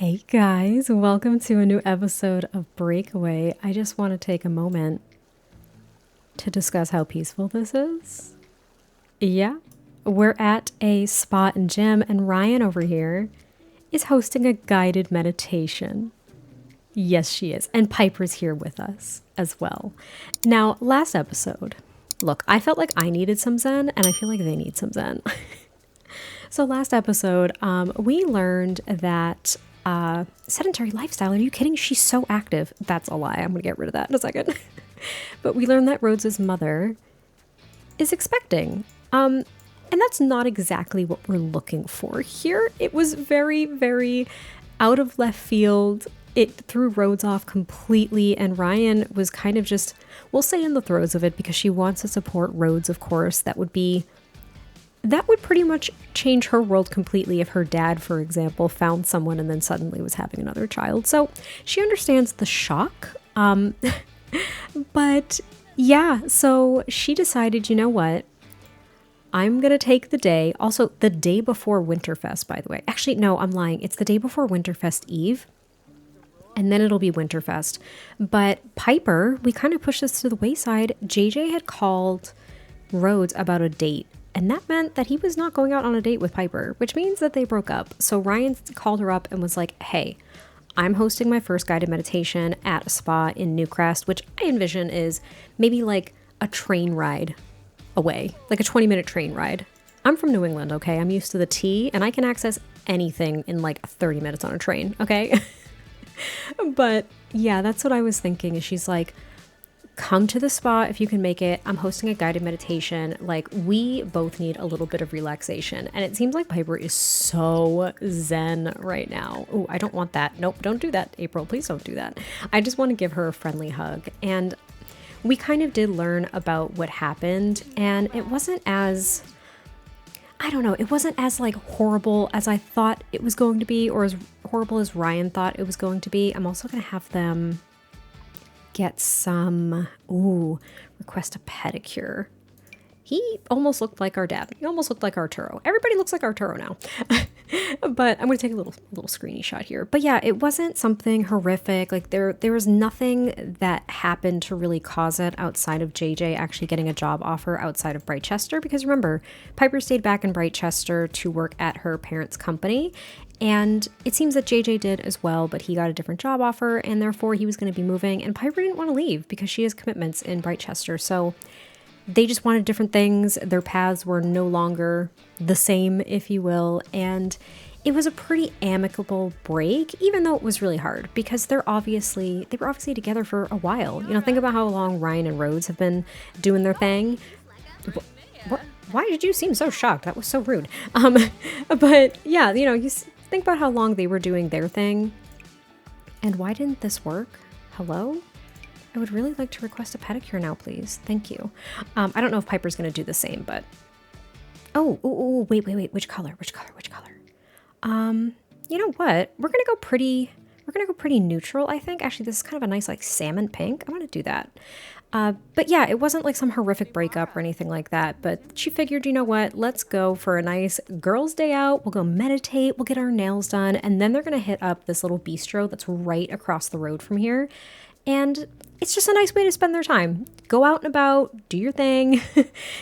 Hey guys, welcome to a new episode of Breakaway. I just want to take a moment to discuss how peaceful this is. Yeah, we're at a spa and gym, and Ryan over here is hosting a guided meditation. Yes, she is. And Piper's here with us as well. Now, last episode, look, I felt like I needed some Zen, and I feel like they need some Zen. So last episode, we learned that sedentary lifestyle. Are you kidding? She's so active. That's a lie. I'm going to get rid of that in a second. But we learned that Rhodes' mother is expecting. And that's not exactly what we're looking for here. It was very, very out of left field. It threw Rhodes off completely, and Ryan was kind of just, we'll say, in the throes of it because she wants to support Rhodes, of course. That would pretty much change her world completely if her dad, for example, found someone and then suddenly was having another child. So she understands the shock. But yeah, so she decided, you know what? I'm going to take the day. Also, the day before Winterfest, by the way. Actually, no, I'm lying. It's the day before Winterfest Eve. And then it'll be Winterfest. But Piper, we kind of pushed this to the wayside. JJ had called Rhodes about a date. And that meant that he was not going out on a date with Piper, which means that they broke up. So Ryan called her up and was like, hey, I'm hosting my first guided meditation at a spa in Newcrest, which I envision is maybe like a train ride away, like a 20-minute train ride. I'm from New England, okay? I'm used to the T, and I can access anything in like 30 minutes on a train, okay? But yeah, that's what I was thinking. Is she's like, come to the spa if you can make it. I'm hosting a guided meditation. Like, we both need a little bit of relaxation. And it seems like Piper is so zen right now. Oh, I don't want that. Nope, don't do that, April. Please don't do that. I just want to give her a friendly hug. And we kind of did learn about what happened. And it wasn't as, I don't know, it wasn't as like horrible as I thought it was going to be, or as horrible as Ryan thought it was going to be. I'm also going to have them get some, request a pedicure. He almost looked like our dad. He almost looked like Arturo. Everybody looks like Arturo now. But I'm going to take a little screeny shot here. But yeah, it wasn't something horrific. Like there was nothing that happened to really cause it outside of JJ actually getting a job offer outside of Brightchester. Because remember, Piper stayed back in Brightchester to work at her parents' company. And it seems that JJ did as well, but he got a different job offer, and therefore he was going to be moving. And Piper didn't want to leave because she has commitments in Brightchester. So they just wanted different things. Their paths were no longer the same, if you will. And it was a pretty amicable break, even though it was really hard because they were obviously together for a while. You know, think about how long Ryan and Rhodes have been doing their thing. What? Why did you seem so shocked? That was so rude. But yeah, you know, you think about how long they were doing their thing. And why didn't this work? Hello? I would really like to request a pedicure now, please. Thank you. I don't know if Piper's going to do the same, but... Oh, wait. Which color? You know what? We're going to go pretty neutral, I think. Actually, this is kind of a nice, like, salmon pink. I'm going to do that. But yeah, it wasn't like some horrific breakup or anything like that. But she figured, you know what? Let's go for a nice girls' day out. We'll go meditate. We'll get our nails done. And then they're going to hit up this little bistro that's right across the road from here. And it's just a nice way to spend their time. Go out and about, do your thing,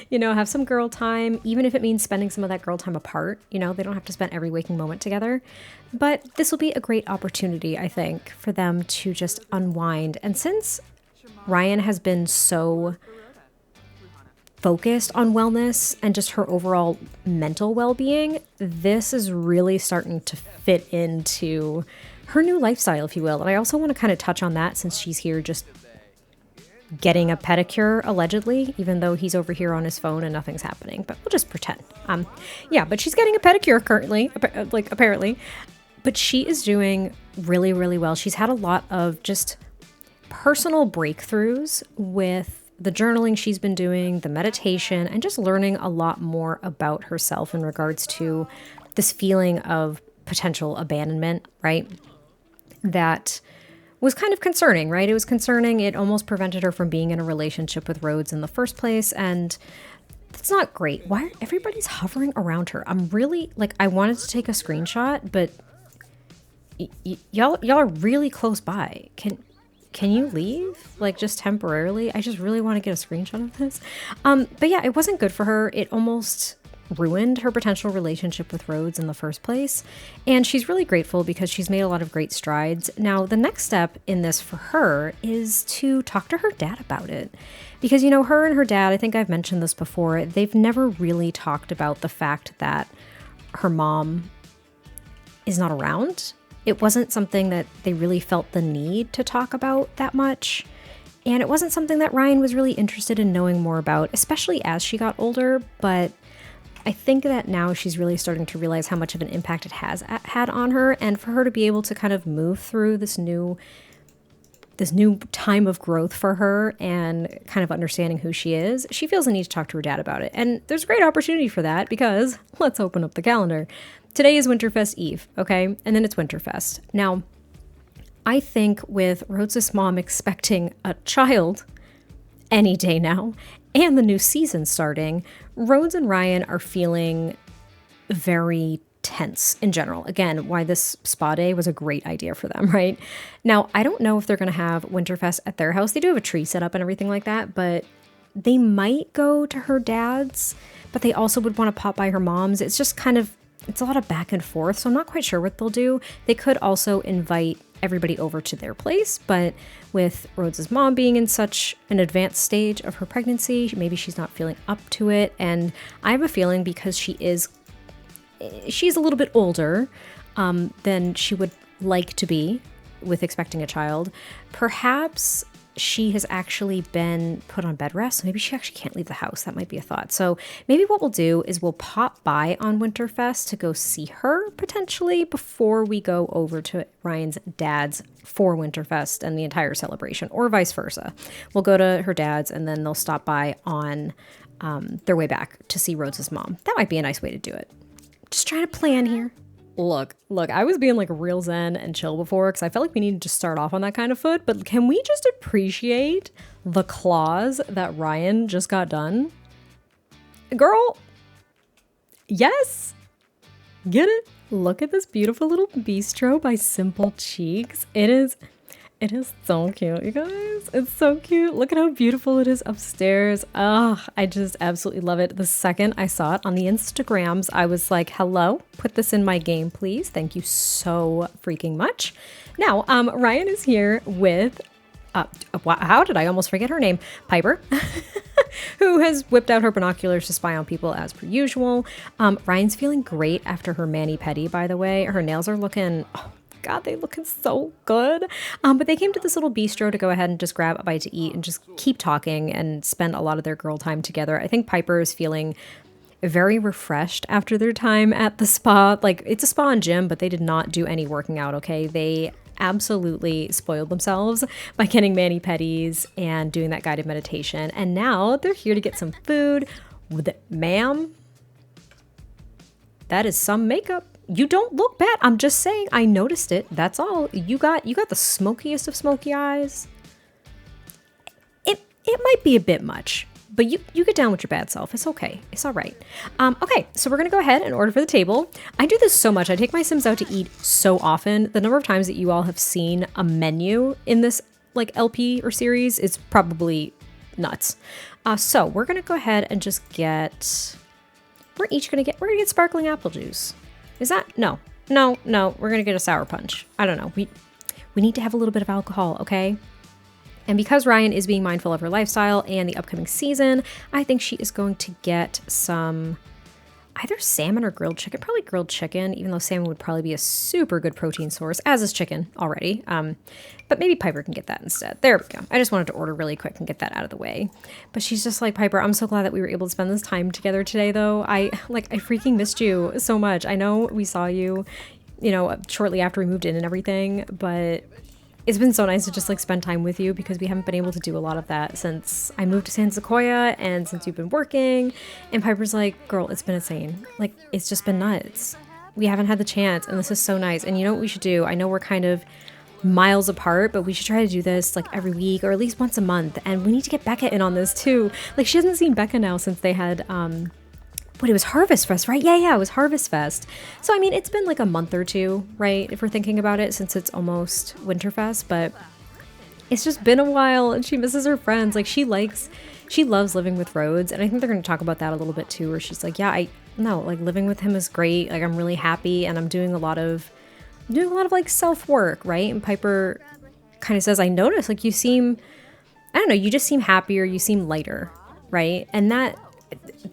you know, have some girl time, even if it means spending some of that girl time apart. You know, they don't have to spend every waking moment together. But this will be a great opportunity, I think, for them to just unwind. And since Ryan has been so focused on wellness and just her overall mental well-being, this is really starting to fit into her new lifestyle, if you will. And I also want to kind of touch on that since she's here just getting a pedicure, allegedly, even though he's over here on his phone and nothing's happening. But we'll just pretend. Yeah, but she's getting a pedicure currently, apparently. But she is doing really, really well. She's had a lot of just personal breakthroughs with the journaling she's been doing, the meditation, and just learning a lot more about herself in regards to this feeling of potential abandonment, right? That was kind of concerning, right? It was concerning. It almost prevented her from being in a relationship with Rhodes in the first place. And that's not great. Why everybody's hovering around her? I'm really like, I wanted to take a screenshot, but y'all are really close by. Can you leave? Like, just temporarily? I just really want to get a screenshot of this. But yeah, it wasn't good for her. It almost ruined her potential relationship with Rhodes in the first place. And she's really grateful because she's made a lot of great strides. Now, the next step in this for her is to talk to her dad about it. Because, you know, her and her dad, I think I've mentioned this before, they've never really talked about the fact that her mom is not around. It wasn't something that they really felt the need to talk about that much. And it wasn't something that Ryan was really interested in knowing more about, especially as she got older. But I think that now she's really starting to realize how much of an impact it has had on her. And for her to be able to kind of move through this new time of growth for her and kind of understanding who she is, she feels the need to talk to her dad about it. And there's a great opportunity for that because let's open up the calendar. Today is Winterfest Eve, okay? And then it's Winterfest. Now, I think with Rhodes' mom expecting a child any day now and the new season starting, Rhodes and Ryan are feeling very tense in general. Again, why this spa day was a great idea for them, right? Now, I don't know if they're going to have Winterfest at their house. They do have a tree set up and everything like that, but they might go to her dad's, but they also would want to pop by her mom's. It's just kind of, it's a lot of back and forth, so I'm not quite sure what they'll do. They could also invite everybody over to their place, but with Rhodes' mom being in such an advanced stage of her pregnancy, maybe she's not feeling up to it. And I have a feeling because she's a little bit older than she would like to be with expecting a child. Perhaps she has actually been put on bed rest, so maybe she actually can't leave the house. That might be a thought. So maybe what we'll do is we'll pop by on Winterfest to go see her potentially before we go over to Ryan's dad's for Winterfest and the entire celebration, or vice versa. We'll go to her dad's and then they'll stop by on their way back to see Rhodes' mom. That might be a nice way to do it. Just trying to plan here. Look, I was being like real zen and chill before because I felt like we needed to start off on that kind of foot, but can we just appreciate the claws that Ryan just got done? Girl, yes, get it? Look at this beautiful little bistro by Simple Cheeks. It is so cute, you guys. It's so cute. Look at how beautiful it is upstairs. Oh, I just absolutely love it. The second I saw it on the Instagrams, I was like, hello, put this in my game, please. Thank you so freaking much. Now, Ryan is here with, how did I almost forget her name? Piper, who has whipped out her binoculars to spy on people as per usual. Ryan's feeling great after her mani-pedi, by the way. Her nails are looking... God, they looking so good. But they came to this little bistro to go ahead and just grab a bite to eat and just keep talking and spend a lot of their girl time together. I think Piper is feeling very refreshed after their time at the spa. Like, it's a spa and gym, but they did not do any working out, okay? They absolutely spoiled themselves by getting mani-pedis and doing that guided meditation. And now they're here to get some food. Ma'am, that is some makeup. You don't look bad. I'm just saying, I noticed it. That's all. You got the smokiest of smoky eyes. It might be a bit much, but you get down with your bad self. It's okay. It's all right. Okay, so we're going to go ahead and order for the table. I do this so much. I take my Sims out to eat so often. The number of times that you all have seen a menu in this like LP or series is probably nuts. So we're going to go ahead and just get... We're going to get sparkling apple juice. Is that? No. We're going to get a sour punch. I don't know. We need to have a little bit of alcohol, okay? And because Ryan is being mindful of her lifestyle and the upcoming season, I think she is going to get some either salmon or grilled chicken. Probably grilled chicken, even though salmon would probably be a super good protein source, as is chicken already. But maybe Piper can get that instead. There we go. I just wanted to order really quick and get that out of the way. But she's just like, Piper, I'm so glad that we were able to spend this time together today, though. I freaking missed you so much. I know we saw you, shortly after we moved in and everything, but it's been so nice to just like spend time with you because we haven't been able to do a lot of that since I moved to Sequoia and since you've been working. And Piper's like, girl, it's been insane. Like, it's just been nuts. We haven't had the chance, and this is so nice. And you know what we should do? I know we're kind of miles apart, but we should try to do this like every week or at least once a month. And we need to get Becca in on this too. Like, she hasn't seen Becca now since they had Wait, it was Harvest Fest, right? Yeah, it was Harvest Fest. So, I mean, it's been like a month or two, right? If we're thinking about it, since it's almost Winterfest, but it's just been a while and she misses her friends. Like she loves living with Rhodes. And I think they're going to talk about that a little bit too, where she's like, yeah, like living with him is great. Like I'm really happy and I'm doing a lot of like self work, right? And Piper kind of says, I noticed like you seem, I don't know, you just seem happier. You seem lighter, right? And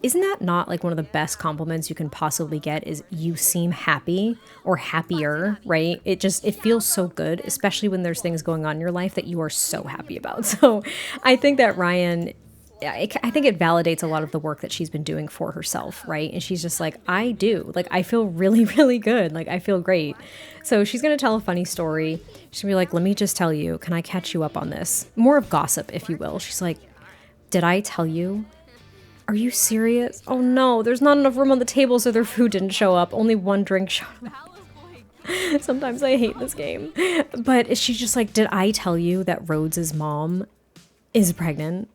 isn't that not like one of the best compliments you can possibly get is you seem happy or happier, right? It feels so good, especially when there's things going on in your life that you are so happy about. So I think that Ryan, I think it validates a lot of the work that she's been doing for herself, right? And she's just like, I do. Like, I feel really, really good. Like, I feel great. So she's going to tell a funny story. She's going to be like, let me just tell you, can I catch you up on this? More of gossip, if you will. She's like, did I tell you? Are you serious? Oh no, there's not enough room on the table so their food didn't show up. Only one drink showed up. Sometimes I hate this game. But she's just like, did I tell you that Rhodes' mom is pregnant?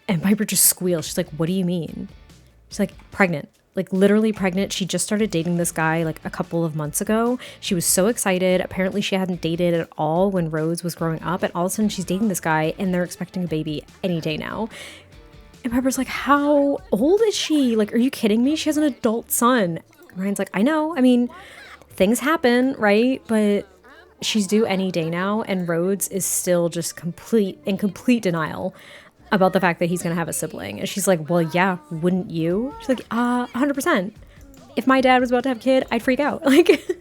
And Piper just squeals. She's like, what do you mean? She's like, pregnant. Like literally pregnant. She just started dating this guy like a couple of months ago. She was so excited. Apparently she hadn't dated at all when Rhodes was growing up. And all of a sudden she's dating this guy and they're expecting a baby any day now. And Piper's like, how old is she? Like, are you kidding me? She has an adult son. Ryan's like, I know. I mean, things happen, right? But she's due any day now. And Rhodes is still just in complete denial about the fact that he's going to have a sibling. And she's like, well, yeah, wouldn't you? She's like, 100%. If my dad was about to have a kid, I'd freak out. Like,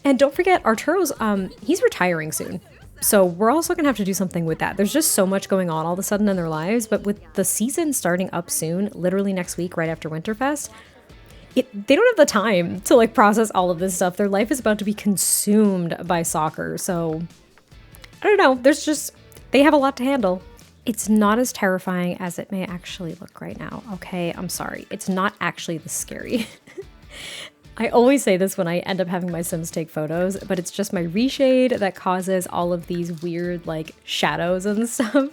and don't forget, Arturo's, he's retiring soon. So we're also going to have to do something with that. There's just so much going on all of a sudden in their lives. But with the season starting up soon, literally next week, right after Winterfest, they don't have the time to like process all of this stuff. Their life is about to be consumed by soccer. So I don't know. They have a lot to handle. It's not as terrifying as it may actually look right now. Okay, I'm sorry. It's not actually this scary. I always say this when I end up having my Sims take photos, but it's just my reshade that causes all of these weird like shadows and stuff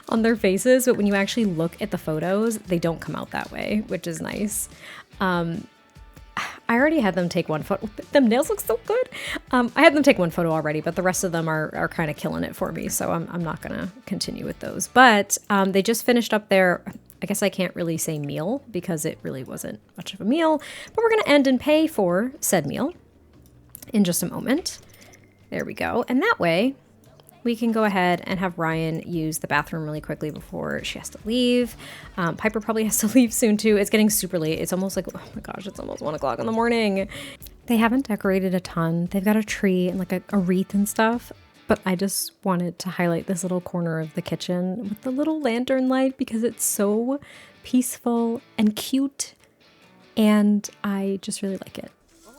on their faces. But when you actually look at the photos, they don't come out that way, which is nice. I already had them take one photo. Them nails look so good. I had them take one photo already, but the rest of them are kind of killing it for me. So I'm not going to continue with those. But they just finished up their, I guess I can't really say meal because it really wasn't much of a meal. But we're going to end and pay for said meal in just a moment. There we go. And that way we can go ahead and have Ryan use the bathroom really quickly before she has to leave. Piper probably has to leave soon too. It's getting super late. It's almost like, oh my gosh, it's almost 1 o'clock in the morning. They haven't decorated a ton. They've got a tree and like a wreath and stuff. But I just wanted to highlight this little corner of the kitchen with the little lantern light because it's so peaceful and cute. And I just really like it.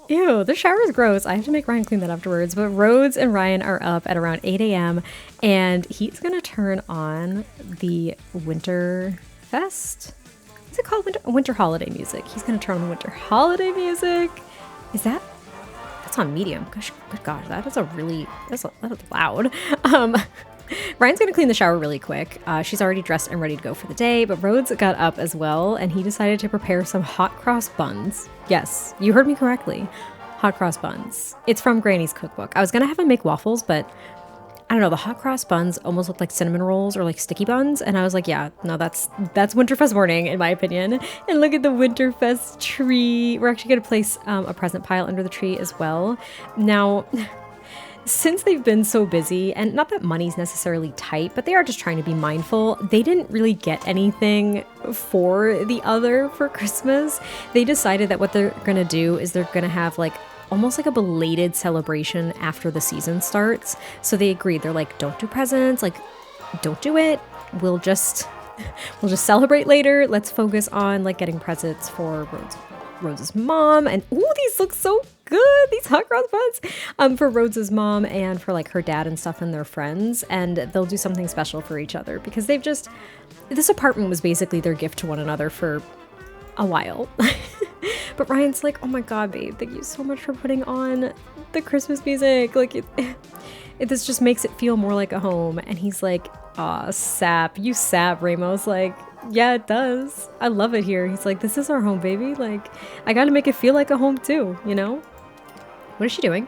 Ew, the shower is gross. I have to make Ryan clean that afterwards. But Rhodes and Ryan are up at around 8 a.m. and he's going to turn on the Winterfest. What's it called? Winter holiday music. He's going to turn on the winter holiday music. That's on medium. Gosh, good gosh, that's loud. Ryan's going to clean the shower really quick. She's already dressed and ready to go for the day, but Rhodes got up as well, and he decided to prepare some hot cross buns. Yes, you heard me correctly. Hot cross buns. It's from Granny's cookbook. I was going to have him make waffles, but I don't know. The hot cross buns almost look like cinnamon rolls or like sticky buns, and I was like, yeah, no, that's Winterfest morning, in my opinion. And look at the Winterfest tree. We're actually going to place a present pile under the tree as well. Now, since they've been so busy, and not that money's necessarily tight, but they are just trying to be mindful, they didn't really get anything for the other for Christmas. They decided that what they're going to do is they're going to have like almost like a belated celebration after the season starts. So they agreed. They're like, don't do presents, like don't do it. We'll just celebrate later. Let's focus on like getting presents for Rhodes' mom. And ooh, these look so good, these hot cross buns, for Rhodes' mom and for like her dad and stuff and their friends. And they'll do something special for each other because this apartment was basically their gift to one another for a while. But Ryan's like, oh my god, babe, thank you so much for putting on the Christmas music. Like this just makes it feel more like a home. And he's like, aw, sap, you sap, Ramos. Like, Yeah, it does. I love it here. He's like, this is our home, baby. Like, I gotta make it feel like a home too, you know? What is she doing?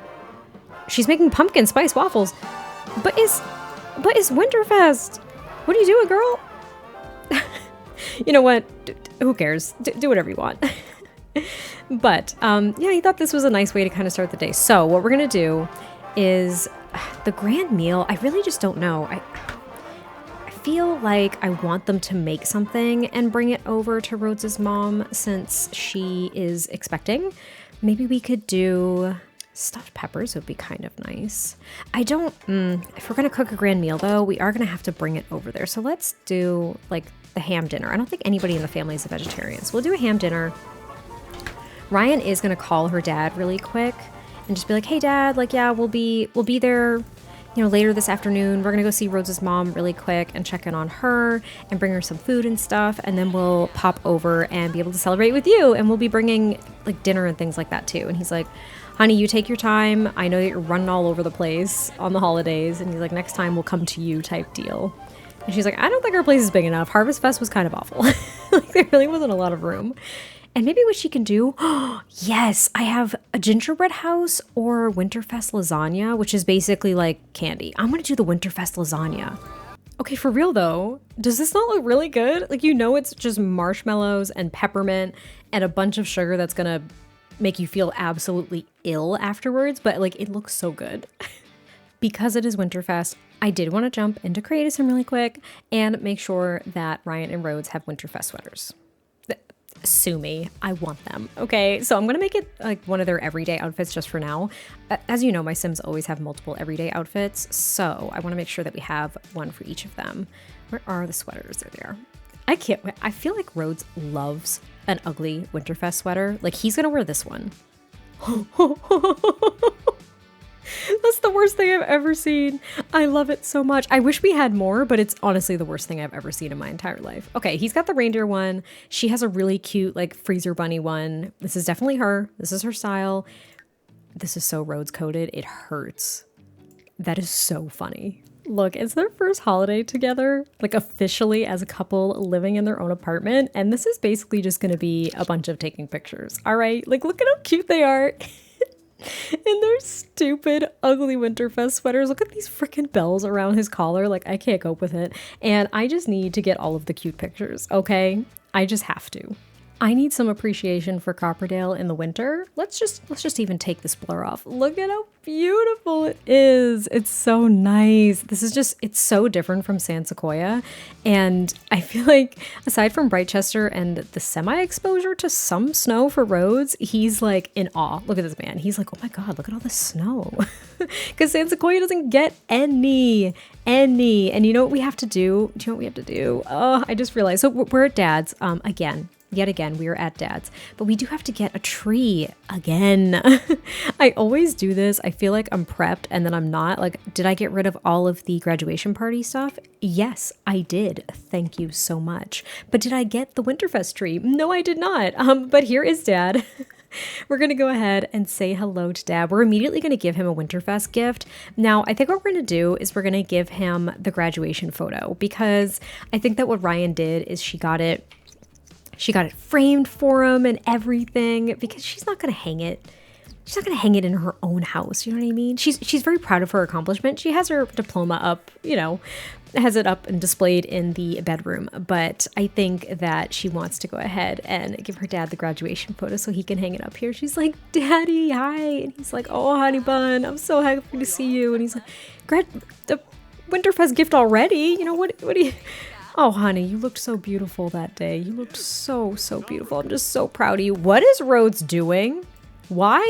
She's making pumpkin spice waffles. But it's Winterfest. What are you doing, girl? You know what? Who cares? Do whatever you want. But yeah, he thought this was a nice way to kind of start the day. So what we're gonna do is the grand meal. I really just don't know. I feel like I want them to make something and bring it over to Rhodes's mom since she is expecting. Maybe we could do stuffed peppers would be kind of nice. I don't, if we're gonna cook a grand meal though, we are gonna have to bring it over there. So let's do like the ham dinner. I don't think anybody in the family is a vegetarian. So we'll do a ham dinner. Ryan is gonna call her dad really quick and just be like, hey dad, like, yeah, we'll be there, you know, later this afternoon. We're gonna go see Rhodes's mom really quick and check in on her and bring her some food and stuff. And then we'll pop over and be able to celebrate with you. And we'll be bringing like dinner and things like that too. And he's like, honey, you take your time. I know that you're running all over the place on the holidays. And he's like, next time we'll come to you type deal. And she's like, I don't think our place is big enough. Harvest Fest was kind of awful. Like there really wasn't a lot of room. And maybe what she can do, yes, I have a gingerbread house or Winterfest lasagna, which is basically like candy. I'm going to do the Winterfest lasagna. Okay, for real though, does this not look really good? Like, you know, it's just marshmallows and peppermint and a bunch of sugar that's going to make you feel absolutely ill afterwards, but like it looks so good. Because it is Winterfest, I did want to jump into Creatism really quick and make sure that Ryan and Rhodes have Winterfest sweaters. Sue me, I want them. Okay, so I'm gonna make it like one of their everyday outfits just for now. As you know, my Sims always have multiple everyday outfits, so I want to make sure that we have one for each of them. Where are the sweaters? They're there. I can't wait. I feel like Rhodes loves an ugly Winterfest sweater. Like he's gonna wear this one. That's the worst thing I've ever seen. I love it so much. I wish we had more, but it's honestly the worst thing I've ever seen in my entire life. Okay, he's got the reindeer one. She has a really cute, like, freezer bunny one. This is definitely her. This is her style. This is so Rhodes coded. It hurts. That is so funny. Look, it's their first holiday together, like officially as a couple living in their own apartment. And this is basically just going to be a bunch of taking pictures. All right, like, look at how cute they are. In their stupid, ugly Winterfest sweaters. Look at these freaking bells around his collar. Like, I can't cope with it. And I just need to get all of the cute pictures, okay? I just have to. I need some appreciation for Copperdale in the winter. Let's just even take this blur off. Look at how beautiful it is. It's so nice. This is just, it's so different from San Sequoia. And I feel like aside from Brightchester and the semi-exposure to some snow for Rhodes, he's like in awe. Look at this man. He's like, oh my God, look at all this snow. Because San Sequoia doesn't get any. And you know what we have to do? Do you know what we have to do? Oh, I just realized. So we're at Dad's Yet again, we are at Dad's, but we do have to get a tree again. I always do this. I feel like I'm prepped and then I'm not. Like, did I get rid of all of the graduation party stuff? Yes, I did. Thank you so much. But did I get the Winterfest tree? No, I did not. But here is Dad. We're going to go ahead and say hello to Dad. We're immediately going to give him a Winterfest gift. Now, I think what we're going to do is we're going to give him the graduation photo because I think that what Ryan did is she got it framed for him and everything because she's not going to hang it. She's not going to hang it in her own house. You know what I mean? She's very proud of her accomplishment. She has her diploma up, you know, has it up and displayed in the bedroom. But I think that she wants to go ahead and give her dad the graduation photo so he can hang it up here. She's like, Daddy, hi. And he's like, oh, honey bun, I'm so happy to see you. And he's like, the Winterfest gift already? You know, what do you... Oh, honey, you looked so beautiful that day. You looked so, so beautiful. I'm just so proud of you. What is Rhodes doing? Why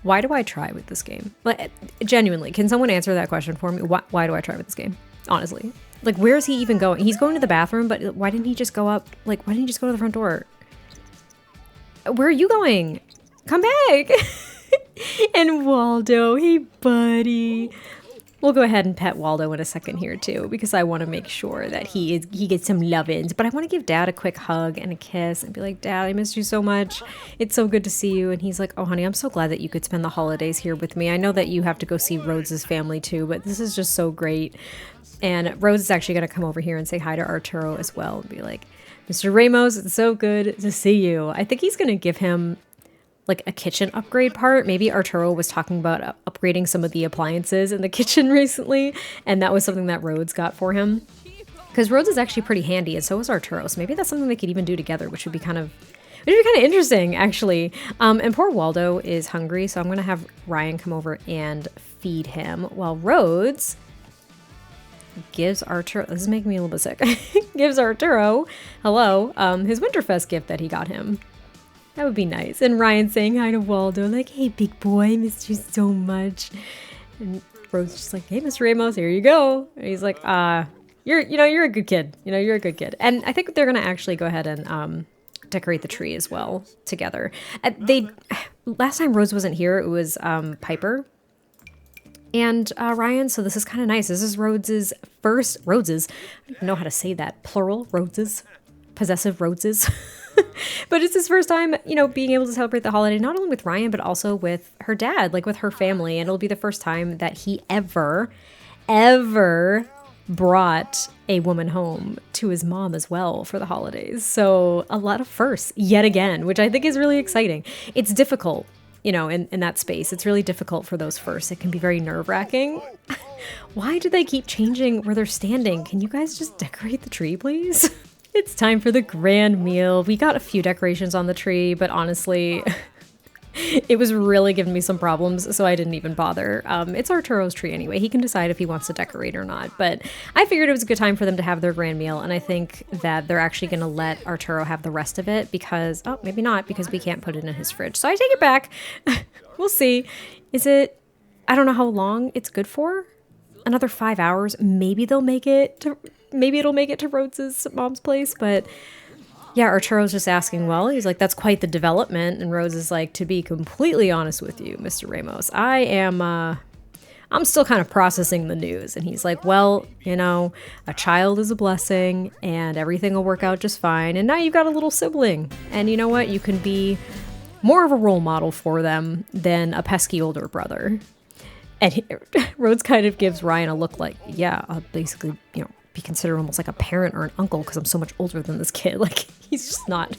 do I try with this game? Like, genuinely, can someone answer that question for me? Why do I try with this game? Honestly. Like, where is he even going? He's going to the bathroom, but why didn't he just go up? Like, why didn't he just go to the front door? Where are you going? Come back. And Waldo, hey, buddy. We'll go ahead and pet Waldo in a second here too, because I want to make sure that he gets some lovins. But I want to give Dad a quick hug and a kiss and be like, Dad, I missed you so much. It's so good to see you. And he's like, oh, honey, I'm so glad that you could spend the holidays here with me. I know that you have to go see Rhodes' family too, but this is just so great. And Rhodes is actually going to come over here and say hi to Arturo as well and be like, Mr. Ramos, it's so good to see you. I think he's going to give him like a kitchen upgrade part. Maybe Arturo was talking about upgrading some of the appliances in the kitchen recently, and that was something that Rhodes got for him. Because Rhodes is actually pretty handy, and so is Arturo. So maybe that's something they could even do together, which would be kind of interesting, actually. And poor Waldo is hungry, so I'm gonna have Ryan come over and feed him while Rhodes gives Arturo. This is making me a little bit sick. Gives Arturo, hello, his Winterfest gift that he got him. That would be nice. And Ryan saying hi to Waldo, like, hey, big boy, missed you so much. And Rhodes just like, hey, Mr. Ramos, here you go. And he's like, you're a good kid. You're a good kid. And I think they're going to actually go ahead and decorate the tree as well together. Last time Rhodes wasn't here, it was Piper and Ryan. So this is kind of nice. This is Rhodes's first, I don't even know how to say that, plural, Rhodes's, possessive Rhodeses. But it's his first time, being able to celebrate the holiday, not only with Ryan, but also with her dad, like with her family. And it'll be the first time that he ever brought a woman home to his mom as well for the holidays. So a lot of firsts yet again, which I think is really exciting. It's difficult, in that space. It's really difficult for those firsts. It can be very nerve-wracking. Why do they keep changing where they're standing? Can you guys just decorate the tree, please? It's time for the grand meal. We got a few decorations on the tree, but honestly, it was really giving me some problems, so I didn't even bother. It's Arturo's tree anyway. He can decide if he wants to decorate or not, but I figured it was a good time for them to have their grand meal, and I think that they're actually going to let Arturo have the rest of it because, oh, maybe not, because we can't put it in his fridge. So I take it back. We'll see. I don't know how long it's good for. Another 5 hours. Maybe it'll make it to Rhodes' mom's place, but yeah, Arturo's just asking, well, he's like, that's quite the development. And Rhodes is like, to be completely honest with you, Mr. Ramos, I'm still kind of processing the news. And he's like, well, a child is a blessing and everything will work out just fine. And now you've got a little sibling. And you know what? You can be more of a role model for them than a pesky older brother. And Rhodes kind of gives Ryan a look like, yeah, I'll basically, be considered almost like a parent or an uncle because I'm so much older than this kid. Like, he's just not,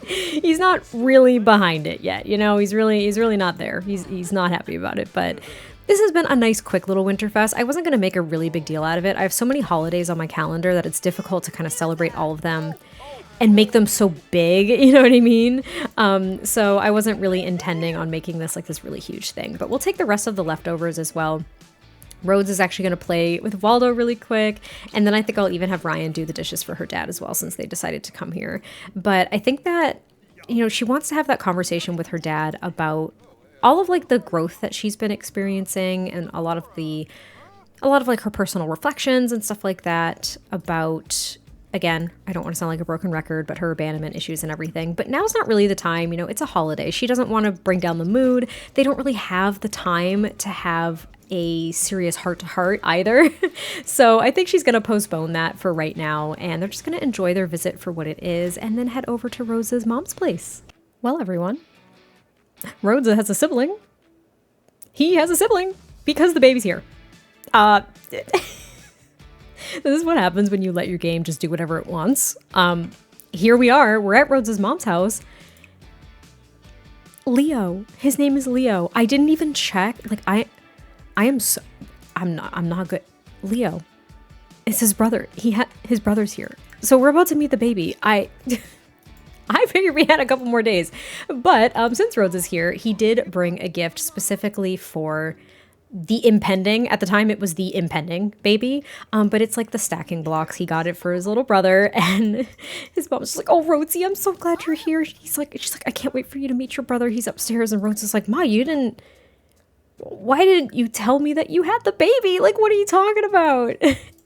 he's not really behind it yet. He's really not there. He's not happy about it. But this has been a nice, quick little Winterfest. I wasn't going to make a really big deal out of it. I have so many holidays on my calendar that it's difficult to kind of celebrate all of them and make them so big, you know what I mean? So I wasn't really intending on making this like this really huge thing, but we'll take the rest of the leftovers as well. Rhodes is actually going to play with Waldo really quick, and then I think I'll even have Ryan do the dishes for her dad as well since they decided to come here. But I think that, she wants to have that conversation with her dad about all of like the growth that she's been experiencing and a lot of like her personal reflections and stuff like that about, again, I don't want to sound like a broken record, but her abandonment issues and everything. But now's not really the time, it's a holiday. She doesn't want to bring down the mood. They don't really have the time to have a serious heart-to-heart either. So I think she's going to postpone that for right now, and they're just going to enjoy their visit for what it is and then head over to Rhodes' mom's place. Well, everyone, Rhodes has a sibling. He has a sibling because the baby's here. This is what happens when you let your game just do whatever it wants. Here we are. We're at Rhodes' mom's house. Leo. His name is Leo. I didn't even check. Like, I'm not good. Leo. It's his brother. His brother's here. So we're about to meet the baby. I figured we had a couple more days. But since Rhodes is here, he did bring a gift specifically for the impending, at the time it was the impending baby, but it's like the stacking blocks. He got it for his little brother, and his mom was just like, oh, Rhodesy, I'm so glad you're here. She's like, I can't wait for you to meet your brother. He's upstairs. And Rhodes is like, Ma, why didn't you tell me that you had the baby? Like, what are you talking about?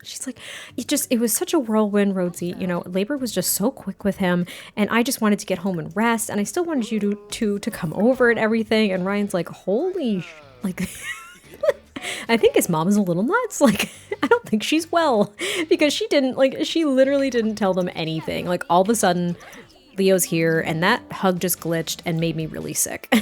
She's like, it was such a whirlwind, Rhodesy. Labor was just so quick with him, and I just wanted to get home and rest, and I still wanted you to come over and everything. And Ryan's like, holy like I think his mom is a little nuts. Like, I don't think she's well because she literally didn't tell them anything. Like, all of a sudden, Leo's here, and that hug just glitched and made me really sick.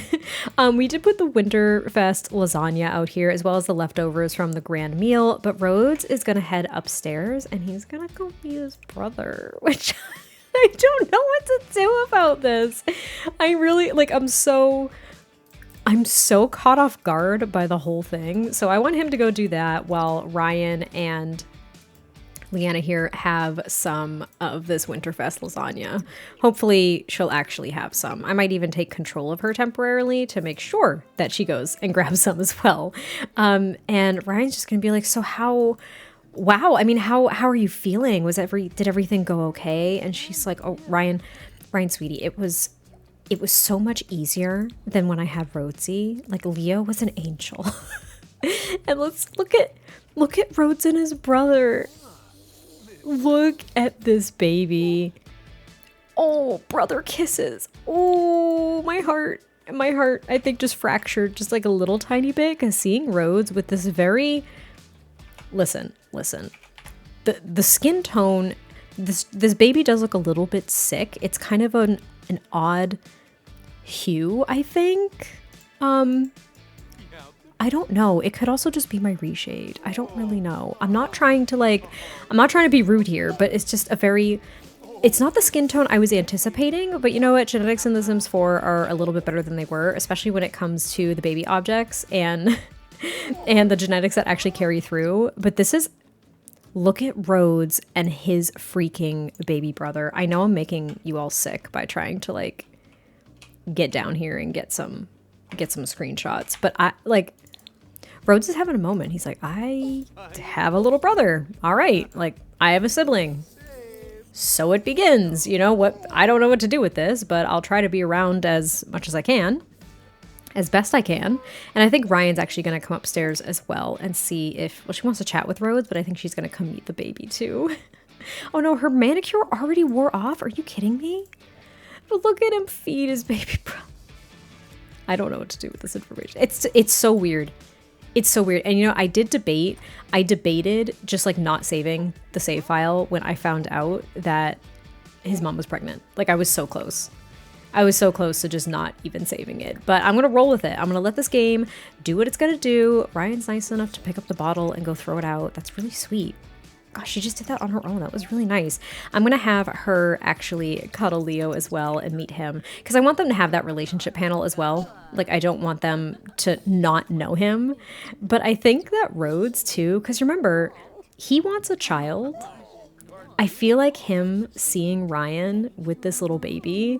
We did put the Winterfest lasagna out here, as well as the leftovers from the grand meal, but Rhodes is going to head upstairs, and he's going to go meet his brother, which I don't know what to do about this. I really, like, I'm so caught off guard by the whole thing. So I want him to go do that while Ryan and Leanna here have some of this Winterfest lasagna. Hopefully she'll actually have some. I might even take control of her temporarily to make sure that she goes and grabs some as well. And Ryan's just gonna be like, so how are you feeling? Did everything go okay? And she's like, oh, Ryan, sweetie, it was so much easier than when I had Rhodesy. Like, Leo was an angel. And let's look at Rhodes and his brother. Look at this baby. Oh, brother kisses. Oh, my heart, I think just fractured just like a little tiny bit, because seeing Rhodes with this very, listen, the skin tone, this baby does look a little bit sick. It's kind of an odd hue, I think. I don't know. It could also just be my reshade. I don't really know. I'm not trying to be rude here, but it's just it's not the skin tone I was anticipating, but you know what? Genetics in The Sims 4 are a little bit better than they were, especially when it comes to the baby objects and the genetics that actually carry through. But look at Rhodes and his freaking baby brother. I know I'm making you all sick by trying to like get down here and get some screenshots, but Rhodes is having a moment. He's like, I have a little brother. All right. Like, I have a sibling. So it begins. You know what? I don't know what to do with this, but I'll try to be around as much as I can, as best I can. And I think Ryan's actually going to come upstairs as well and see if, well, she wants to chat with Rhodes, but I think she's going to come meet the baby too. Oh no, her manicure already wore off. Are you kidding me? But look at him feed his baby brother. I don't know what to do with this information. It's so weird. It's so weird. And you know, I debated just like not saving the save file when I found out that his mom was pregnant. Like, I was so close. To just not even saving it. But I'm going to roll with it. I'm going to let this game do what it's going to do. Ryan's nice enough to pick up the bottle and go throw it out. That's really sweet. Gosh, she just did that on her own. That was really nice. I'm going to have her actually cuddle Leo as well and meet him, because I want them to have that relationship panel as well. Like, I don't want them to not know him. But I think that Rhodes too, because remember, he wants a child. I feel like him seeing Ryan with this little baby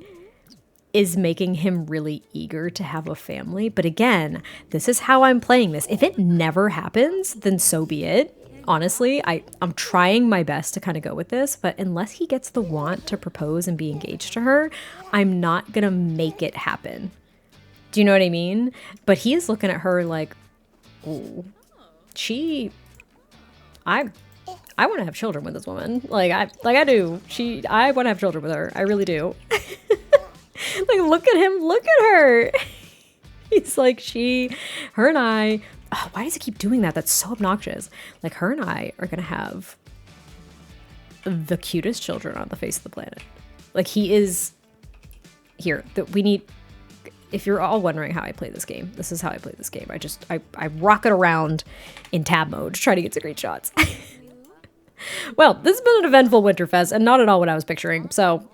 is making him really eager to have a family. But again, this is how I'm playing this. If it never happens, then so be it. Honestly, I'm trying my best to kind of go with this, but unless he gets the want to propose and be engaged to her, I'm not going to make it happen. Do you know what I mean? But he is looking at her like, oh, I want to have children with this woman. I do. I want to have children with her. I really do. Like, look at him. Look at her. He's like, her and I, oh, why does he keep doing that? That's so obnoxious. Like, her and I are going to have the cutest children on the face of the planet. Like, he is here. If you're all wondering how I play this game, this is how I play this game. I rock it around in tab mode to try to get some great shots. Well, this has been an eventful Winterfest and not at all what I was picturing. So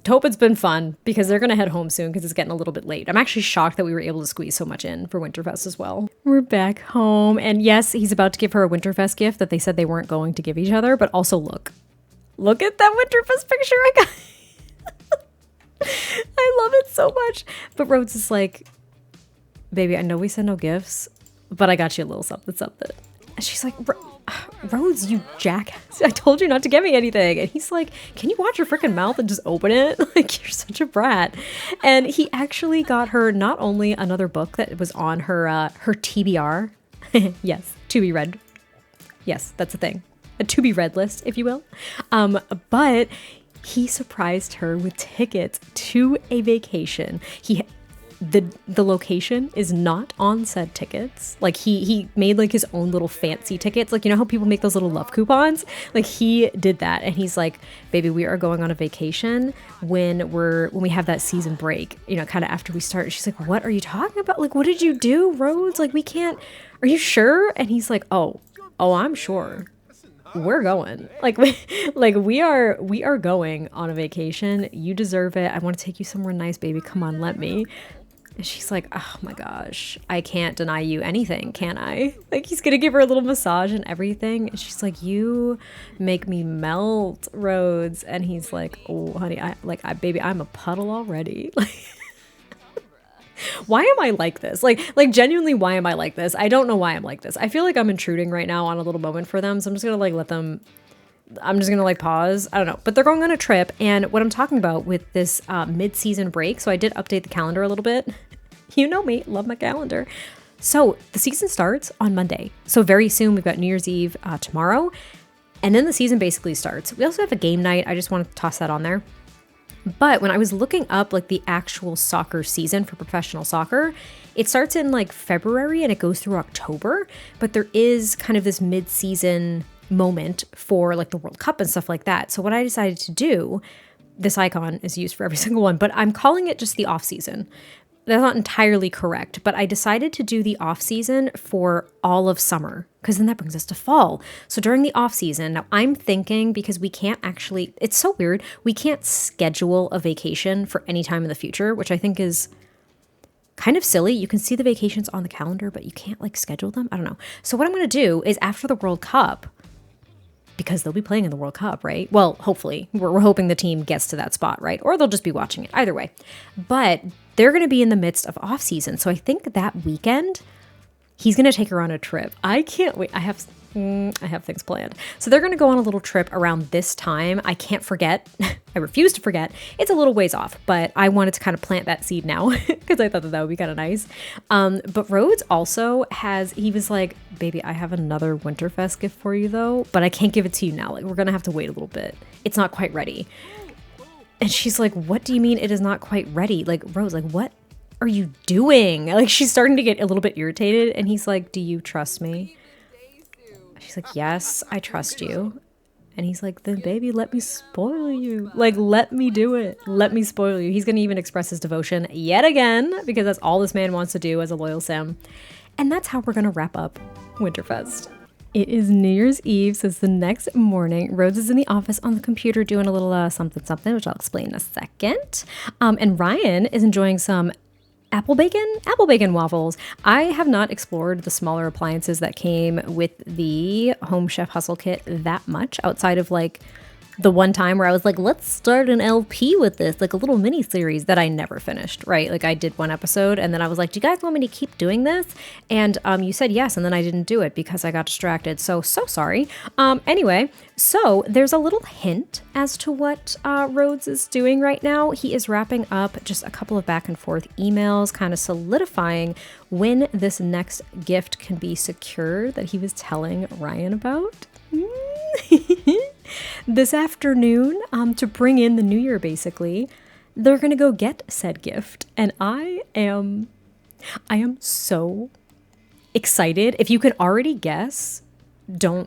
hope it's been fun, because they're going to head home soon because it's getting a little bit late. I'm actually shocked that we were able to squeeze so much in for Winterfest as well. We're back home. And yes, he's about to give her a Winterfest gift that they said they weren't going to give each other. But also look at that Winterfest picture I got. I love it so much. But Rhodes is like, baby, I know we said no gifts, but I got you a little something. And she's like, Rhodes, you jackass. I told you not to get me anything. And he's like, can you watch your freaking mouth and just open it? Like, you're such a brat. And he actually got her not only another book that was on her TBR. Yes, to be read. Yes, that's a thing. A to be read list, if you will. But he surprised her with tickets to a vacation. the location is not on said tickets. Like he made like his own little fancy tickets. Like, you know how people make those little love coupons? Like he did that. And he's like, baby, we are going on a vacation when we have that season break, you know, kind of after we start. She's like, what are you talking about? Like, what did you do, Rhodes? Like, we can't, are you sure? And he's like, oh, I'm sure. We're going. Like we are going on a vacation. You deserve it. I want to take you somewhere nice, baby. Come on, let me. And she's like, oh my gosh, I can't deny you anything, can I? Like, he's gonna give her a little massage and everything. And she's like, you make me melt, Rhodes. And he's like, oh honey, baby, I'm a puddle already. Like, why am I like this? Like genuinely, why am I like this? I don't know why I'm like this. I feel like I'm intruding right now on a little moment for them. So I'm just going to like let them, I'm just going to like pause. I don't know, but they're going on a trip. And what I'm talking about with this mid-season break. So I did update the calendar a little bit. You know me, love my calendar. So the season starts on Monday. So very soon we've got New Year's Eve tomorrow. And then the season basically starts. We also have a game night. I just want to toss that on there. But when I was looking up like the actual soccer season for professional soccer, it starts in like February and it goes through October. But there is kind of this mid-season moment for like the World Cup and stuff like that. So what I decided to do, this icon is used for every single one, but I'm calling it just the off season. That's not entirely correct, but I decided to do the off season for all of summer because then that brings us to fall. So during the off season, now I'm thinking because we can't actually, it's so weird, we can't schedule a vacation for any time in the future, which I think is kind of silly. You can see the vacations on the calendar, but you can't like schedule them. I don't know. So what I'm going to do is after the World Cup, because they'll be playing in the World Cup, right? Well, hopefully. We're hoping the team gets to that spot, right? Or they'll just be watching it. Either way. But they're going to be in the midst of off season. So I think that weekend, he's going to take her on a trip. I can't wait. I have things planned. So they're going to go on a little trip around this time. I can't forget. I refuse to forget. It's a little ways off, but I wanted to kind of plant that seed now because I thought that would be kind of nice. But Rhodes also he was like, baby, I have another Winterfest gift for you though, but I can't give it to you now. Like, we're going to have to wait a little bit. It's not quite ready. And she's like, what do you mean it is not quite ready? Like, Rhodes, like, what are you doing? Like, she's starting to get a little bit irritated. And he's like, do you trust me? She's like, yes, I trust you. And he's like, then baby, let me spoil you. Like, let me do it. Let me spoil you. He's going to even express his devotion yet again, because that's all this man wants to do as a loyal sim. And that's how we're going to wrap up Winterfest. It is New Year's Eve, so it's the next morning. Rhodes is in the office on the computer doing a little something, which I'll explain in a second. And Ryan is enjoying some apple bacon waffles. I have not explored the smaller appliances that came with the Home Chef Hustle Kit that much, outside of like the one time where I was like, let's start an LP with this, like a little mini series that I never finished, right? Like I did one episode and then I was like, do you guys want me to keep doing this? And you said yes, and then I didn't do it because I got distracted. So sorry. Anyway, so there's a little hint as to what Rhodes is doing right now. He is wrapping up just a couple of back and forth emails, kind of solidifying when this next gift can be secured that he was telling Ryan about. This afternoon, to bring in the new year, basically, they're going to go get said gift. And I am so excited. If you can already guess, I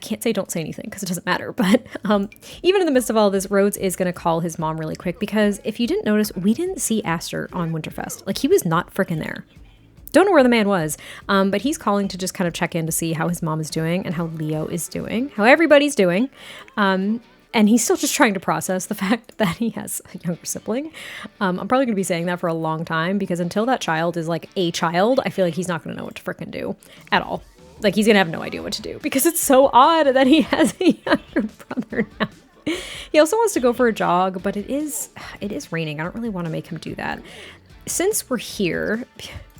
can't say don't say anything because it doesn't matter. But even in the midst of all this, Rhodes is going to call his mom really quick because if you didn't notice, we didn't see Aster on Winterfest. Like, he was not freaking there. Don't know where the man was, but he's calling to just kind of check in to see how his mom is doing and how Leo is doing, how everybody's doing. And he's still just trying to process the fact that he has a younger sibling. I'm probably going to be saying that for a long time because until that child is like a child, I feel like he's not going to know what to frickin' do at all. Like, he's going to have no idea what to do because it's so odd that he has a younger brother now. He also wants to go for a jog, but it is raining. I don't really want to make him do that. Since we're here,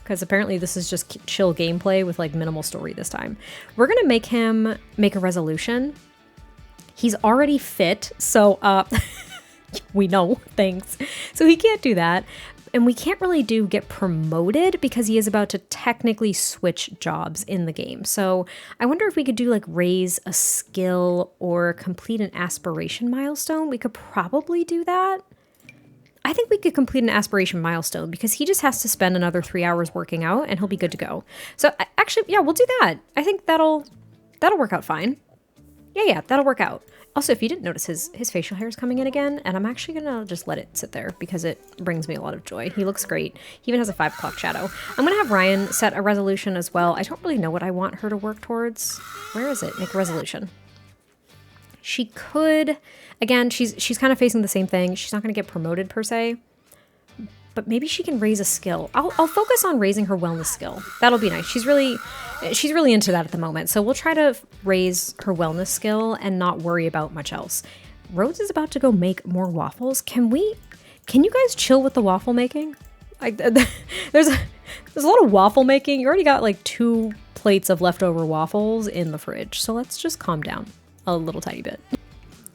because apparently this is just chill gameplay with like minimal story this time, we're going to make him make a resolution. He's already fit, so we know, thanks. So he can't do that. And we can't really get promoted because he is about to technically switch jobs in the game. So I wonder if we could do like raise a skill or complete an aspiration milestone. We could probably do that. I think we could complete an aspiration milestone because he just has to spend another 3 hours working out and he'll be good to go. So actually, yeah, we'll do that. I think that'll work out fine. Yeah, that'll work out. Also, if you didn't notice, his facial hair is coming in again, and I'm actually going to just let it sit there because it brings me a lot of joy. He looks great. He even has a 5 o'clock shadow. I'm going to have Ryan set a resolution as well. I don't really know what I want her to work towards. Where is it? Make a resolution. She could, again, she's kind of facing the same thing. She's not going to get promoted per se, but maybe she can raise a skill. I'll focus on raising her wellness skill. That'll be nice. She's really into that at the moment. So we'll try to raise her wellness skill and not worry about much else. Rhodes is about to go make more waffles. Can you guys chill with the waffle making? There's a lot of waffle making. You already got like 2 plates of leftover waffles in the fridge. So let's just calm down a little tiny bit.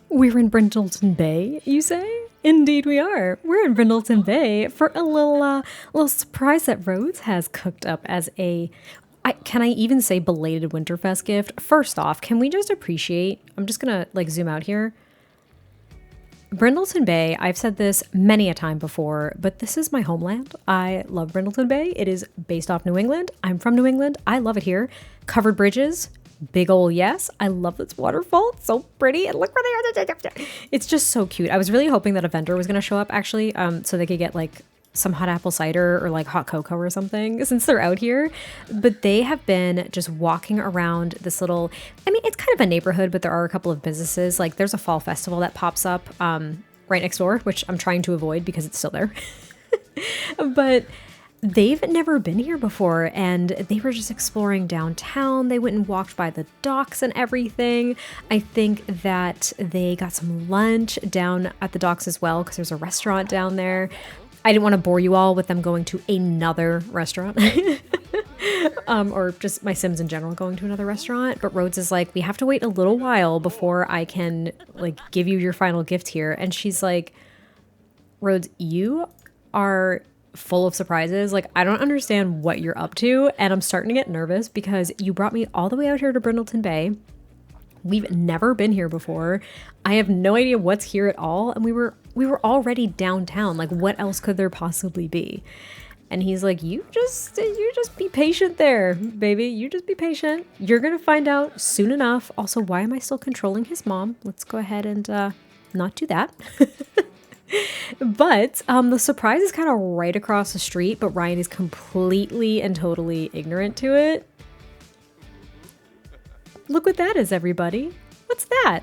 We're in Brindleton Bay, you say? Indeed we are. We're in Brindleton Bay for a little surprise that Rhodes has cooked up as can I even say belated Winterfest gift? First off, can we just appreciate, I'm just gonna zoom out here. Brindleton Bay, I've said this many a time before, but this is my homeland. I love Brindleton Bay. It is based off New England. I'm from New England. I love it here. Covered bridges. Big ol' yes. I love this waterfall. It's so pretty. And look where they are. It's just so cute. I was really hoping that a vendor was going to show up actually, so they could get some hot apple cider or hot cocoa or something since they're out here. But they have been just walking around this little, it's kind of a neighborhood, but there are a couple of businesses. There's a fall festival that pops up right next door, which I'm trying to avoid because it's still there. But they've never been here before, and they were just exploring downtown. They went and walked by the docks and everything. I think that they got some lunch down at the docks as well because there's a restaurant down there. I didn't want to bore you all with them going to another restaurant or just my Sims in general going to another restaurant. But Rhodes is like, we have to wait a little while before I can give you your final gift here. And she's like, Rhodes, you are full of surprises. I don't understand what you're up to, and I'm starting to get nervous because you brought me all the way out here to Brindleton Bay. We've never been here before. I have no idea what's here at all, and we were already downtown. What else could there possibly be? And he's like, you just be patient there, baby. You just be patient. You're gonna find out soon enough. Also, why am I still controlling his mom? Let's go ahead and not do that. But the surprise is kind of right across the street, but Ryan is completely and totally ignorant to it. Look what that is, everybody. What's that?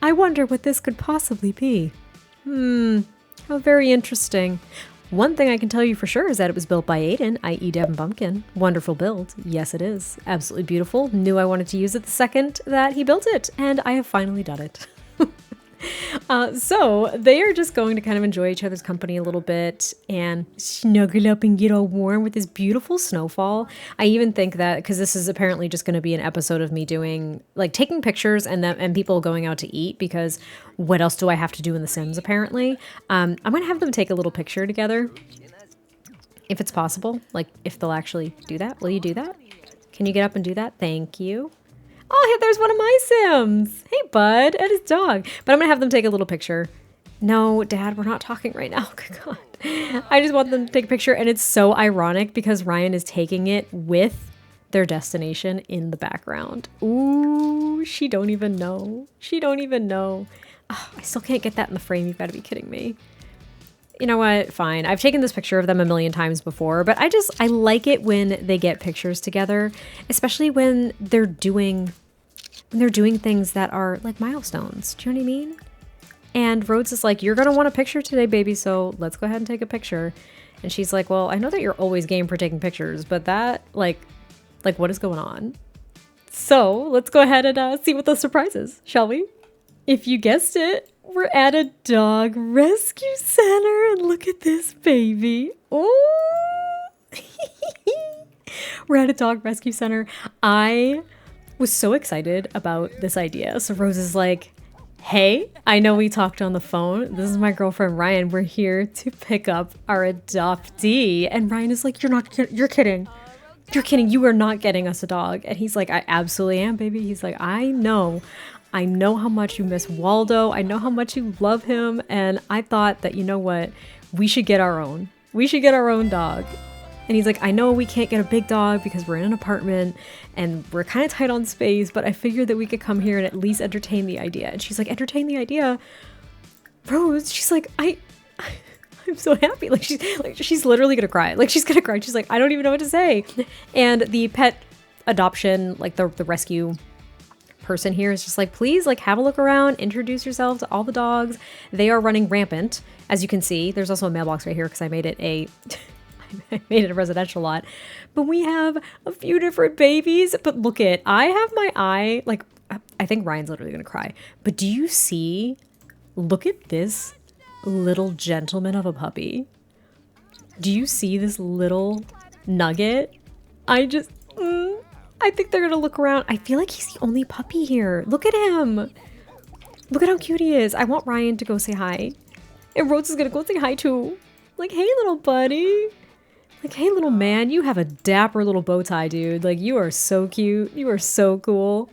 I wonder what this could possibly be. How very interesting. One thing I can tell you for sure is that it was built by Aiden, i.e. Devin Bumpkin. Wonderful build. Yes, it is. Absolutely beautiful. Knew I wanted to use it the second that he built it, and I have finally done it. So they are just going to kind of enjoy each other's company a little bit and snuggle up and get all warm with this beautiful snowfall. I even think that because this is apparently just going to be an episode of me doing taking pictures and people going out to eat, because what else do I have to do in The Sims apparently? I'm going to have them take a little picture together if it's possible. If they'll actually do that. Will you do that? Can you get up and do that? Thank you. Oh, hey, there's one of my Sims. Hey, bud, and his dog. But I'm going to have them take a little picture. No, Dad, we're not talking right now. Good God. I just want them to take a picture, and it's so ironic because Ryan is taking it with their destination in the background. Ooh, she don't even know. She don't even know. Oh, I still can't get that in the frame. You've got to be kidding me. You know what? Fine. I've taken this picture of them a million times before, but I like it when they get pictures together, especially when they're doing things that are milestones. Do you know what I mean? And Rhodes is like, you're going to want a picture today, baby, so let's go ahead and take a picture. And she's like, well, I know that you're always game for taking pictures, but that, what is going on? So let's go ahead and see what the surprise is, shall we? If you guessed it, we're at a dog rescue center, and look at this baby. Oh, we're at a dog rescue center. I was so excited about this idea. So Rose is like, hey, I know we talked on the phone. This is my girlfriend, Ryan. We're here to pick up our adoptee. And Ryan is like, you're kidding. you're kidding. You are not getting us a dog. And he's like, I absolutely am, baby. He's like, I know how much you miss Waldo. I know how much you love him. And I thought that, you know what? We should get our own. We should get our own dog. And he's like, I know we can't get a big dog because we're in an apartment and we're kind of tight on space, but I figured that we could come here and at least entertain the idea. And she's like, entertain the idea? Rose, she's like, I'm so happy. Like she's literally gonna cry. Like she's gonna cry. She's like, I don't even know what to say. And the pet adoption, like the rescue person here is just like, please, like, have a look around, introduce yourself to all the dogs. They are running rampant, as you can see. There's also a mailbox right here because I made it a residential lot. But we have a few different babies. But look it, I have my eye, like, I think Ryan's literally gonna cry. But do you see, look at this little gentleman of a puppy. Do you see this little nugget? I think they're gonna look around. I feel like he's the only puppy here. Look at him. Look at how cute he is. I want Ryan to go say hi. And Rhodes is gonna go say hi too. Like, hey, little buddy. Like, hey, little man, you have a dapper little bow tie, dude. Like, you are so cute. You are so cool.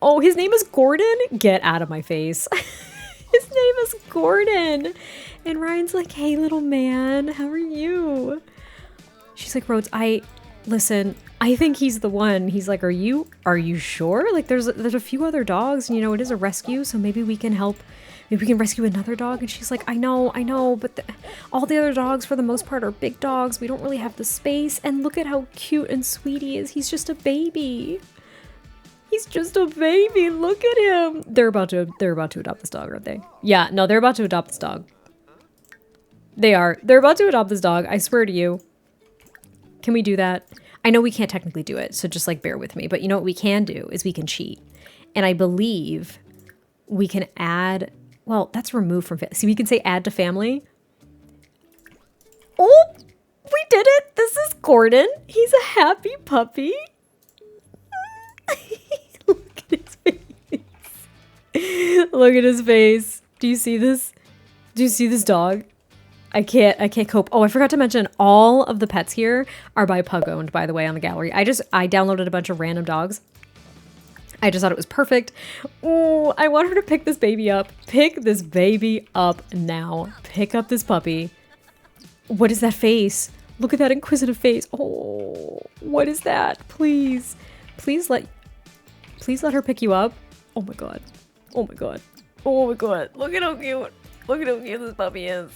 Oh, his name is Gordon? Get out of my face. His name is Gordon. And Ryan's like, hey, little man, how are you? She's like, Rhodes, listen, I think he's the one. He's like, are you sure? Like, there's a few other dogs, and you know, it is a rescue, so maybe we can help. Maybe we can rescue another dog. And she's like, I know, but all the other dogs for the most part are big dogs. We don't really have the space. And look at how cute and sweet he is. He's just a baby. He's just a baby. Look at him. They're about to adopt this dog, aren't they? Yeah, no, they're about to adopt this dog. They are. They're about to adopt this dog. I swear to you. Can we do that? I know we can't technically do it, so just like bear with me. But you know what we can do is we can cheat. And I believe we can add, well, that's removed from, see, we can say add to family. Oh, we did it. This is Gordon. He's a happy puppy. Look at his face. Look at his face. Do you see this? Do you see this dog? I can't cope. Oh, I forgot to mention all of the pets here are by Pug owned, by the way, on the gallery. I downloaded a bunch of random dogs. I just thought it was perfect. Oh, I want her to pick this baby up. Pick this baby up now. Pick up this puppy. What is that face? Look at that inquisitive face. Oh, what is that? Please let her pick you up. Oh my god. Oh my god. Oh my god. Look at how cute. Look at how cute this puppy is.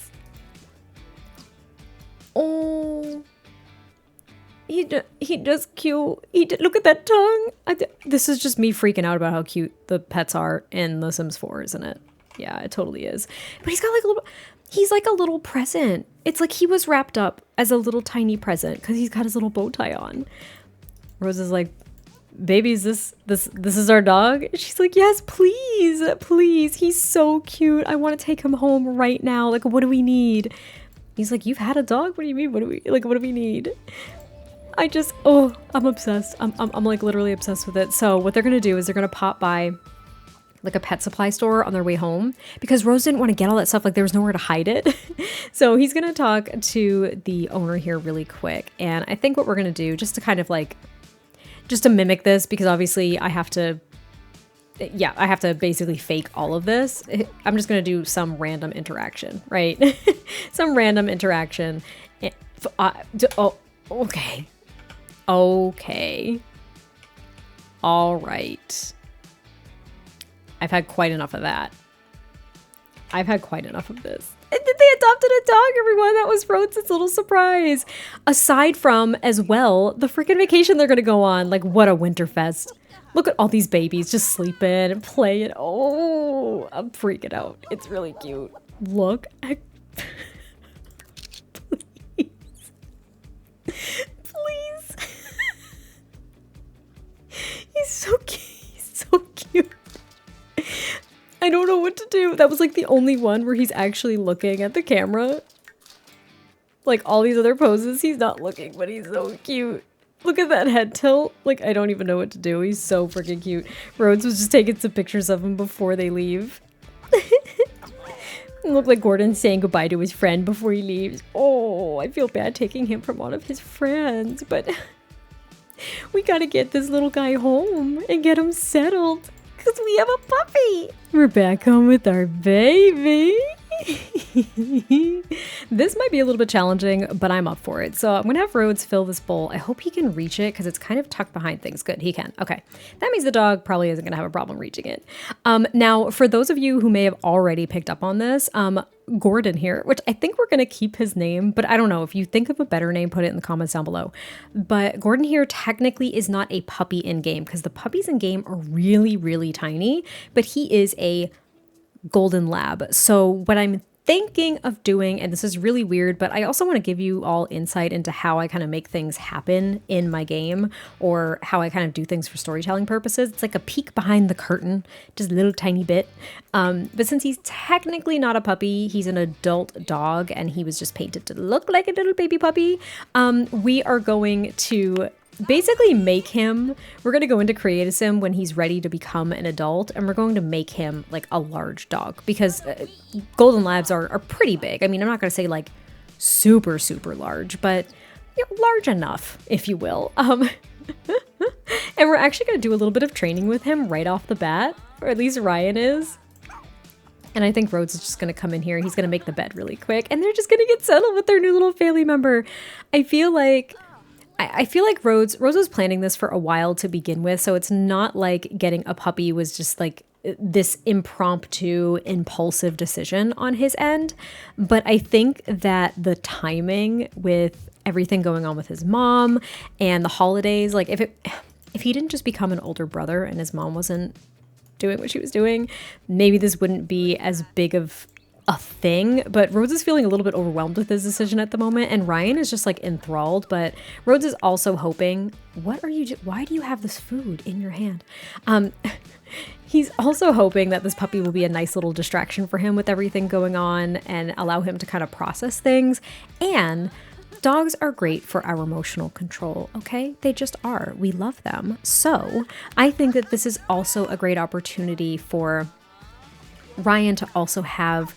Oh, he just cute. Look at that tongue. This is just me freaking out about how cute the pets are in The Sims 4, isn't it? Yeah, it totally is. But he's got like he's like a little present. It's like he was wrapped up as a little tiny present because he's got his little bow tie on. Rose is like, baby, is this is our dog? She's like, yes, please. He's so cute. I want to take him home right now. Like, what do we need? He's like, you've had a dog? What do you mean? What do we need? I'm obsessed. I'm like literally obsessed with it. So what they're going to do is they're going to pop by like a pet supply store on their way home because Rose didn't want to get all that stuff. Like there was nowhere to hide it. So he's going to talk to the owner here really quick. And I think what we're going to do just to kind of like, just to mimic this, because obviously I have to basically fake all of this. I'm just going to do some random interaction, right? Some random interaction. Okay. All right. I've had quite enough of that. I've had quite enough of this. And then they adopted a dog, everyone. That was Rhodes' little surprise. Aside from, as well, the freaking vacation they're going to go on. Like, what a Winterfest. Look at all these babies just sleeping and playing. Oh, I'm freaking out. It's really cute. Look. Please. He's so cute. He's so cute. I don't know what to do. That was like the only one where he's actually looking at the camera. Like all these other poses, he's not looking, but he's so cute. Look at that head tilt. Like, I don't even know what to do. He's so freaking cute. Rhodes was just taking some pictures of him before they leave. Look like Gordon's saying goodbye to his friend before he leaves. Oh, I feel bad taking him from one of his friends, but We gotta get this little guy home and get him settled because we have a puppy. We're back home with our baby. This might be a little bit challenging, but I'm up for it. So I'm gonna have Rhodes fill this bowl. I hope he can reach it because it's kind of tucked behind things. Good, he can. Okay, that means the dog probably isn't gonna have a problem reaching it. Now, for those of you who may have already picked up on this, Gordon here, which I think we're gonna keep his name, but I don't know. If you think of a better name, put it in the comments down below. But Gordon here technically is not a puppy in game because the puppies in game are really, really tiny, but he is a golden lab. So what I'm thinking of doing, and this is really weird, but I also want to give you all insight into how I kind of make things happen in my game, or how I kind of do things for storytelling purposes. It's like a peek behind the curtain, just a little tiny bit. But since he's technically not a puppy, he's an adult dog, and he was just painted to look like a little baby puppy. We are going to basically make him, we're going to go into creative sim when he's ready to become an adult, and we're going to make him like a large dog because golden labs are pretty big. I mean, I'm not going to say like super, super large, but you know, large enough, if you will. And we're actually going to do a little bit of training with him right off the bat, or at least Ryan is. And I think Rhodes is just going to come in here. He's going to make the bed really quick, and they're just going to get settled with their new little family member. I feel like Rhodes was planning this for a while to begin with, so it's not like getting a puppy was just like this impromptu, impulsive decision on his end. But I think that the timing with everything going on with his mom and the holidays, like if he didn't just become an older brother and his mom wasn't doing what she was doing, maybe this wouldn't be as big of a thing. But Rhodes is feeling a little bit overwhelmed with his decision at the moment, and Ryan is just like enthralled. But Rhodes is also hoping, why do you have this food in your hand? He's also hoping that this puppy will be a nice little distraction for him with everything going on and allow him to kind of process things. And dogs are great for our emotional control, okay? They just are. We love them. So I think that this is also a great opportunity for Ryan to also have,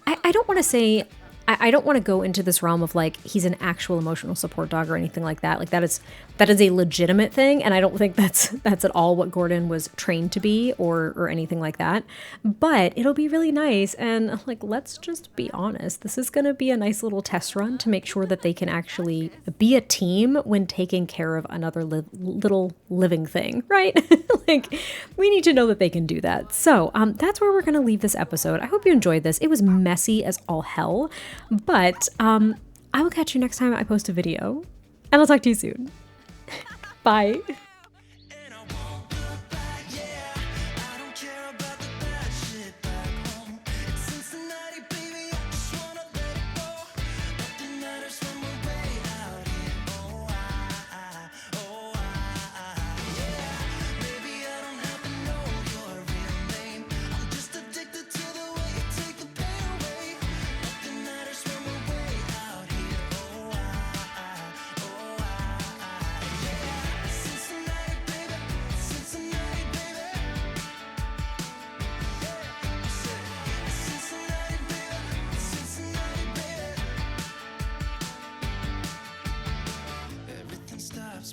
I don't want to say, I don't want to go into this realm of like he's an actual emotional support dog or anything like that. Like that is a legitimate thing, and I don't think that's at all what Gordon was trained to be or anything like that. But it'll be really nice, and like let's just be honest, this is going to be a nice little test run to make sure that they can actually be a team when taking care of another little living thing, right? Like we need to know that they can do that. So that's where we're going to leave this episode. I hope you enjoyed this. It was messy as all hell. But I will catch you next time I post a video, and I'll talk to you soon. Bye.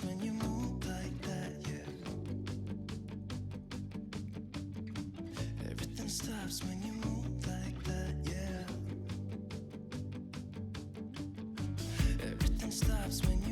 When you move like that, yeah. Everything stops when you move like that, yeah. Everything stops when you